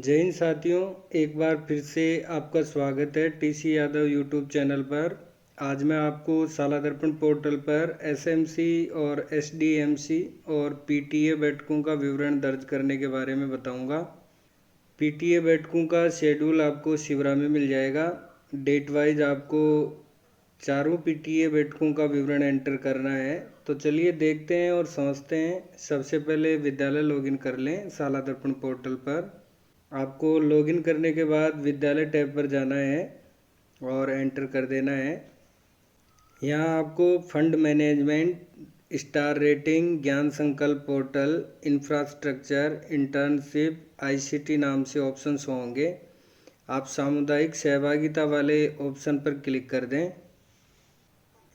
जय हिंद साथियों, एक बार फिर से आपका स्वागत है टीसी यादव यूट्यूब चैनल पर। आज मैं आपको शाला दर्पण पोर्टल पर एसएमसी और एसडीएमसी और पीटीए बैठकों का विवरण दर्ज करने के बारे में बताऊंगा। पीटीए बैठकों का शेड्यूल आपको शिवरा में मिल जाएगा। डेट वाइज आपको चारों पीटीए बैठकों का विवरण एंटर करना है। तो चलिए देखते हैं और समझते हैं। सबसे पहले विद्यालय लॉगिन कर लें शाला दर्पण पोर्टल पर। आपको लॉगिन करने के बाद विद्यालय टैब पर जाना है और एंटर कर देना है। यहाँ आपको फंड मैनेजमेंट, स्टार रेटिंग, ज्ञान संकल्प पोर्टल, इंफ्रास्ट्रक्चर, इंटर्नशिप, आईसीटी नाम से ऑप्शंस होंगे। आप सामुदायिक सहभागिता वाले ऑप्शन पर क्लिक कर दें।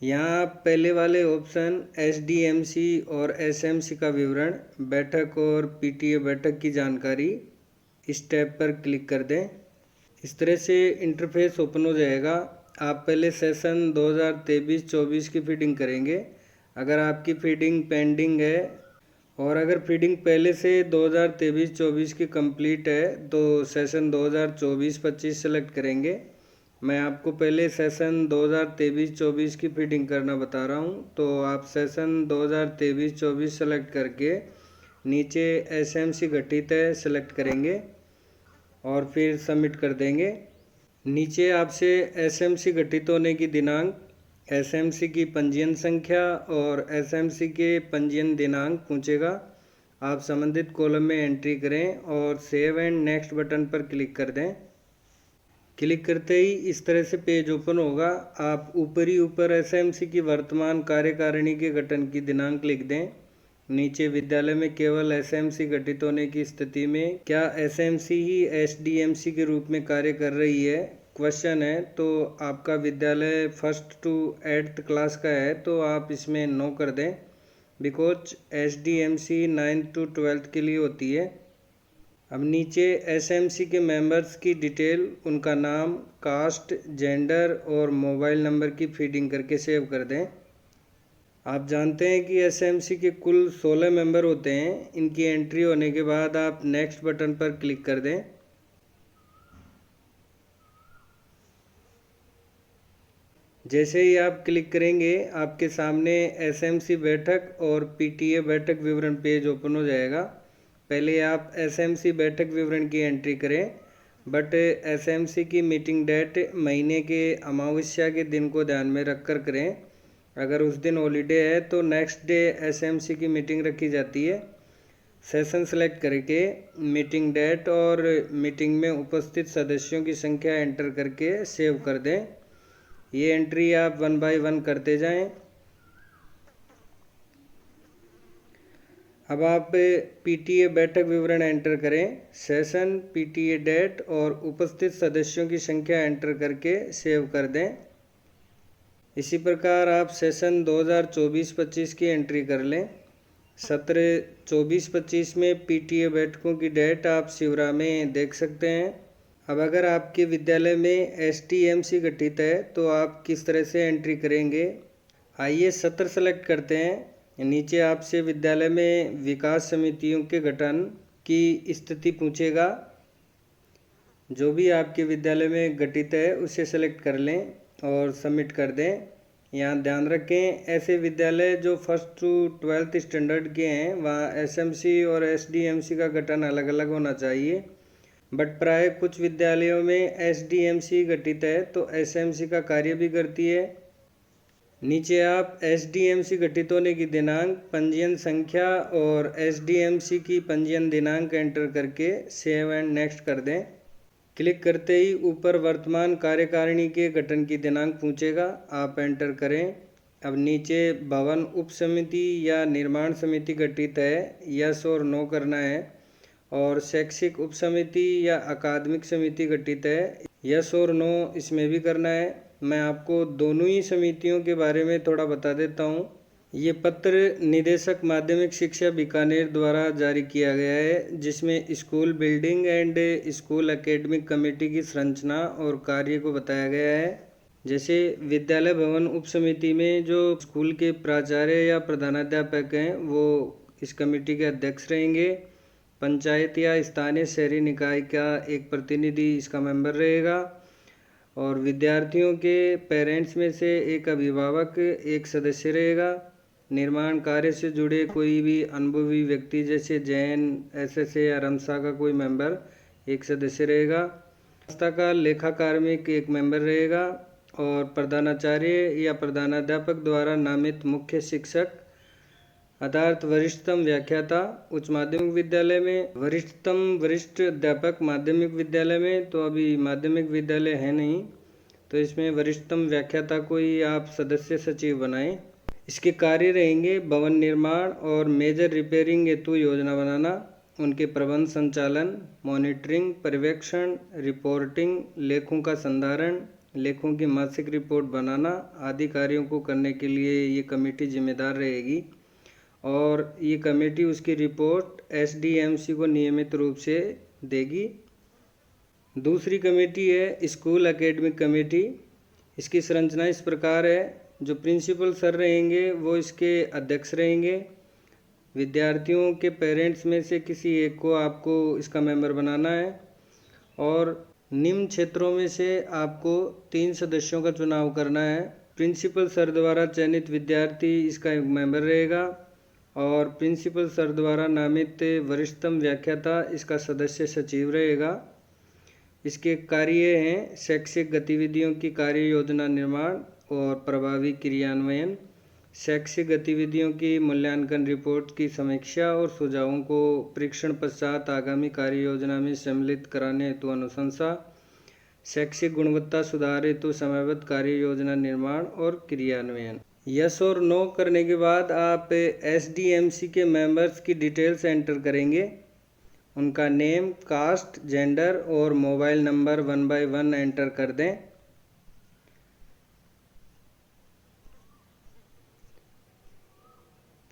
यहाँ आप पहले वाले ऑप्शन एसडीएमसी और एसएमसी का विवरण, बैठक और पीटीए बैठक की जानकारी, इस टैब पर क्लिक कर दें। इस तरह से इंटरफेस ओपन हो जाएगा। आप पहले सेशन 2023-24 की फीडिंग करेंगे। अगर आपकी फीडिंग पेंडिंग है और अगर फीडिंग पहले से 2023-24 की कंप्लीट है तो सेशन 2024-25 सेलेक्ट करेंगे। मैं आपको पहले सेशन 2023-24 की फीडिंग करना बता रहा हूँ। तो आप सेशन 2023-24 सेलेक्ट करके नीचे एसएमसी गठित है सेलेक्ट करेंगे और फिर सबमिट कर देंगे। नीचे आपसे एसएमसी गठित होने की दिनांक, एसएमसी की पंजीयन संख्या और एसएमसी के पंजीयन दिनांक पूछेगा। आप संबंधित कॉलम में एंट्री करें और सेव एंड नेक्स्ट बटन पर क्लिक कर दें। क्लिक करते ही इस तरह से पेज ओपन होगा। आप ऊपर एसएमसी की वर्तमान कार्यकारिणी के गठन की दिनांक लिख दें। नीचे विद्यालय में केवल एसएमसी गठित होने की स्थिति में क्या एसएमसी ही एसडीएमसी के रूप में कार्य कर रही है, क्वेश्चन है। तो आपका विद्यालय 1st to 8th क्लास का है तो आप इसमें नो कर दें, because SDMC 9th to 12th के लिए होती है। अब नीचे एसएमसी के मेंबर्स की डिटेल, उनका नाम, कास्ट, जेंडर और मोबाइल नंबर की फीडिंग करके सेव कर दें। आप जानते हैं कि एसएमसी के कुल 16 मेंबर होते हैं। इनकी एंट्री होने के बाद आप नेक्स्ट बटन पर क्लिक कर दें। जैसे ही आप क्लिक करेंगे आपके सामने एसएमसी बैठक और पीटीए बैठक विवरण पेज ओपन हो जाएगा। पहले आप एसएमसी बैठक विवरण की एंट्री करें, बट एसएमसी की मीटिंग डेट महीने के अमावस्या के दिन को ध्यान में रखकर करें। अगर उस दिन हॉलीडे है तो नेक्स्ट डे एसएमसी की मीटिंग रखी जाती है। सेशन सेलेक्ट करके मीटिंग डेट और मीटिंग में उपस्थित सदस्यों की संख्या एंटर करके सेव कर दें। ये एंट्री आप 1 by 1 करते जाएं। अब आप पीटीए बैठक विवरण एंटर करें। सेशन, पीटीए डेट और उपस्थित सदस्यों की संख्या एंटर करके सेव कर दें। इसी प्रकार आप सेशन 2024-25 की एंट्री कर लें। सत्र 24-25 में पीटीए बैठकों की डेट आप शिवरा में देख सकते हैं। अब अगर आपके विद्यालय में एसडीएमसी गठित है तो आप किस तरह से एंट्री करेंगे, आइए सत्र सेलेक्ट करते हैं। नीचे आपसे विद्यालय में विकास समितियों के गठन की स्थिति पूछेगा। जो भी आपके विद्यालय में गठित है उसे सेलेक्ट कर लें और सबमिट कर दें। यहाँ ध्यान रखें, ऐसे विद्यालय जो 1st to 12th स्टैंडर्ड के हैं वहाँ एसएमसी और एसडीएमसी का गठन अलग अलग होना चाहिए। बट प्राय कुछ विद्यालयों में एसडीएमसी गठित है तो एसएमसी का कार्य भी करती है। नीचे आप एसडीएमसी गठित होने की दिनांक, पंजीयन संख्या और एसडीएमसी की पंजीयन दिनांक एंटर करके सेव एंड नेक्स्ट कर दें। क्लिक करते ही ऊपर वर्तमान कार्यकारिणी के गठन की दिनांक पूछेगा, आप एंटर करें। अब नीचे भवन उप समिति या निर्माण समिति गठित है, यस और नो करना है। और शैक्षिक उप समिति या अकादमिक समिति गठित है, यस और नो इसमें भी करना है। मैं आपको दोनों ही समितियों के बारे में थोड़ा बता देता हूँ। ये पत्र निदेशक माध्यमिक शिक्षा बीकानेर द्वारा जारी किया गया है, जिसमें school building and school academic committee की संरचना और कार्य को बताया गया है। जैसे विद्यालय भवन उप समिति में जो स्कूल के प्राचार्य या प्रधानाध्यापक हैं वो इस कमेटी के अध्यक्ष रहेंगे। पंचायत या स्थानीय शहरी निकाय का एक प्रतिनिधि इसका मेंबर रहेगा। और विद्यार्थियों के पेरेंट्स में से एक अभिभावक एक सदस्य रहेगा। निर्माण कार्य से जुड़े कोई भी अनुभवी व्यक्ति जैसे जैन, एसएसए या रमसा का कोई मेंबर एक सदस्य रहेगा। संस्था का लेखा कार्मिक एक मेंबर रहेगा। और प्रधानाचार्य या प्रधानाध्यापक द्वारा नामित मुख्य शिक्षक अर्थात वरिष्ठतम व्याख्याता उच्च माध्यमिक विद्यालय में, वरिष्ठतम वरिष्ठ अध्यापक माध्यमिक विद्यालय में। तो अभी माध्यमिक विद्यालय है नहीं, तो इसमें वरिष्ठतम व्याख्याता को ही आप सदस्य सचिव बनाएं। इसके कार्य रहेंगे भवन निर्माण और मेजर रिपेयरिंग हेतु योजना बनाना, उनके प्रबंध संचालन, मॉनिटरिंग, पर्यवेक्षण, रिपोर्टिंग, लेखों का संधारण, लेखों की मासिक रिपोर्ट बनाना आदि कार्यों को करने के लिए ये कमेटी जिम्मेदार रहेगी। और ये कमेटी उसकी रिपोर्ट एसडीएमसी को नियमित रूप से देगी। दूसरी कमेटी है स्कूल एकेडमिक कमेटी। इसकी संरचना इस प्रकार है, जो प्रिंसिपल सर रहेंगे वो इसके अध्यक्ष रहेंगे। विद्यार्थियों के पेरेंट्स में से किसी एक को आपको इसका मेंबर बनाना है। और निम्न क्षेत्रों में से आपको 3 सदस्यों का चुनाव करना है। प्रिंसिपल सर द्वारा चयनित विद्यार्थी इसका एक मेंबर रहेगा। और प्रिंसिपल सर द्वारा नामित वरिष्ठतम व्याख्याता इसका सदस्य सचिव रहेगा। इसके कार्य हैं शैक्षिक गतिविधियों की कार्य योजना निर्माण और प्रभावी क्रियान्वयन, शैक्षिक गतिविधियों की मूल्यांकन रिपोर्ट की समीक्षा और सुझावों को परीक्षण पश्चात आगामी कार्य योजना में सम्मिलित कराने हेतु अनुशंसा, शैक्षिक गुणवत्ता सुधार हेतु समयबद्ध कार्य योजना निर्माण और क्रियान्वयन। यस और नो करने के बाद आप एसडीएमसी के मेंबर्स की डिटेल्स एंटर करेंगे। उनका नेम, कास्ट, जेंडर और मोबाइल नंबर 1 by 1 एंटर कर दें।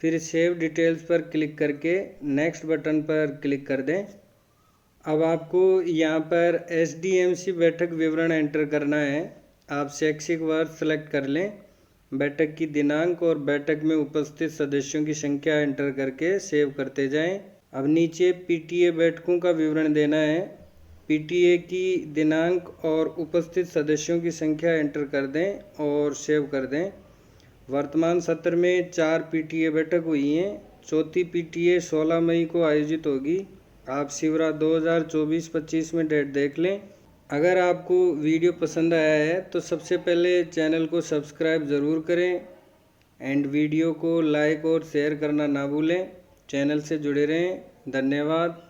फिर सेव डिटेल्स पर क्लिक करके नेक्स्ट बटन पर क्लिक कर दें। अब आपको यहाँ पर एसडीएमसी बैठक विवरण एंटर करना है। आप शैक्षिक वर्ष सेलेक्ट कर लें, बैठक की दिनांक और बैठक में उपस्थित सदस्यों की संख्या एंटर करके सेव करते जाएं। अब नीचे पीटीए बैठकों का विवरण देना है। पीटीए की दिनांक और उपस्थित सदस्यों की संख्या एंटर कर दें और सेव कर दें। वर्तमान सत्र में 4 पीटीए बैठक हुई हैं। चौथी पीटीए 16 मई को आयोजित होगी। आप शिवरा 2024-25 में डेट देख लें। अगर आपको वीडियो पसंद आया है तो सबसे पहले चैनल को सब्सक्राइब ज़रूर करें एंड वीडियो को लाइक और शेयर करना ना भूलें। चैनल से जुड़े रहें। धन्यवाद।